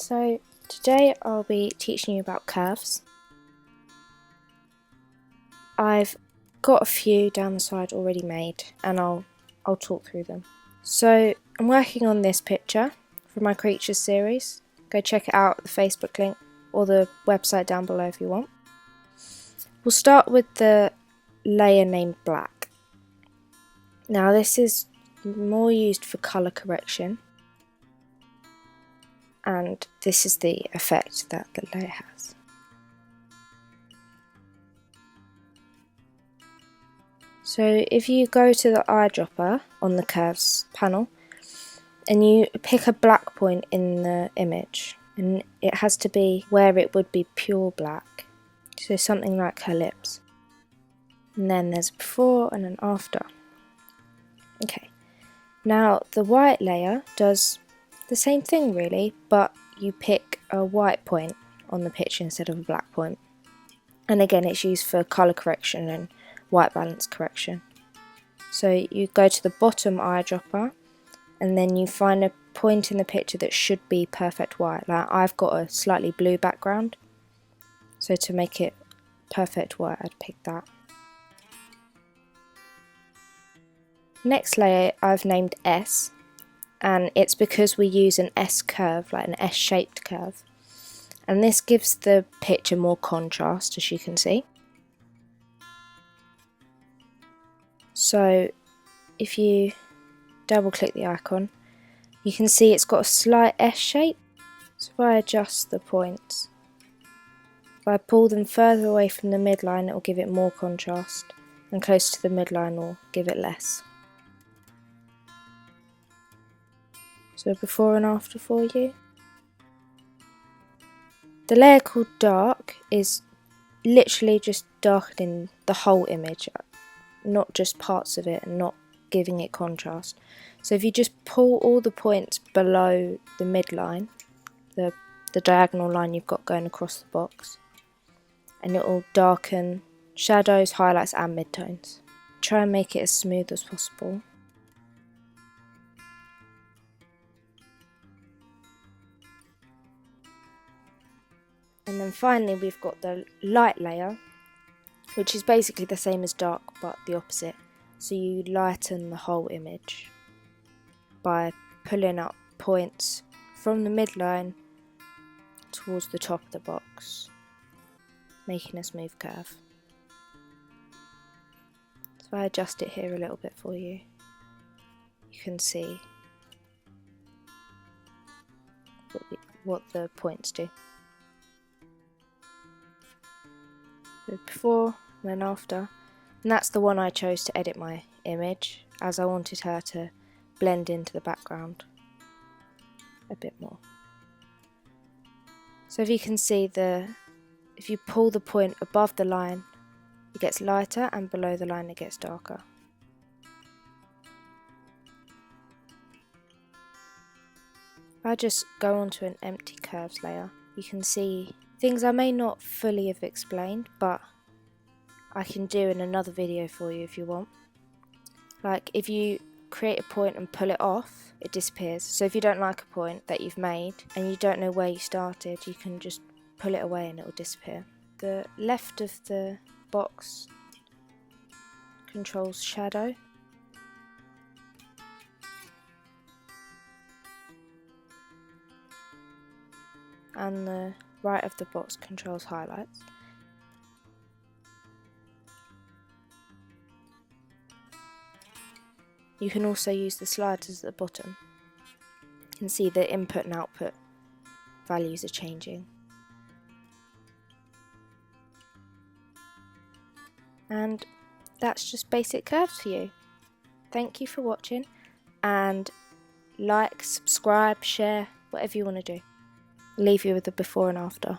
So today I'll be teaching you about curves. I've got a few down the side already made and I'll talk through them. So I'm working on this picture from my creatures series. Go check it out at the Facebook link or the website down below if you want. We'll start with the layer named black. Now this is more used for colour correction, and this is the effect that the layer has. So if you go to the eyedropper on the curves panel and you pick a black point in the image, and it has to be where it would be pure black, so something like her lips, and then there's a before and an after. Okay, now the white layer does the same thing really, but you pick a white point on the picture instead of a black point, and again it's used for colour correction and white balance correction. So you go to the bottom eyedropper and then you find a point in the picture that should be perfect white. Like I've got a slightly blue background, so to make it perfect white I'd pick that. Next layer I've named S, and it's because we use an S curve, like an S-shaped curve, and this gives the picture more contrast, as you can see. So if you double click the icon, you can see it's got a slight S shape. So if I adjust the points, if I pull them further away from the midline, it will give it more contrast, and close to the midline will give it less. So before and after for you. The layer called dark is literally just darkening the whole image, not just parts of it, and not giving it contrast. So if you just pull all the points below the midline, the diagonal line you've got going across the box, and it will darken shadows, highlights and midtones. Try and make it as smooth as possible. And then finally we've got the light layer, which is basically the same as dark but the opposite. So you lighten the whole image by pulling up points from the midline towards the top of the box, making a smooth curve. So if I adjust it here a little bit for you, you can see what the points do. So before and then after, and that's the one I chose to edit my image, as I wanted her to blend into the background a bit more. So if you can see, if you pull the point above the line, it gets lighter, and below the line it gets darker. If I just go onto an empty curves layer, you can see things I may not fully have explained, but I can do in another video for you if you want. Like if you create a point and pull it off, it disappears. So if you don't like a point that you've made and you don't know where you started, you can just pull it away and it will disappear. The left of the box controls shadow. And the right of the box controls highlights. You can also use the sliders at the bottom. You can see the input and output values are changing. And that's just basic curves for you. Thank you for watching, and like, subscribe, share, whatever you want to do. Leave you with the before and after.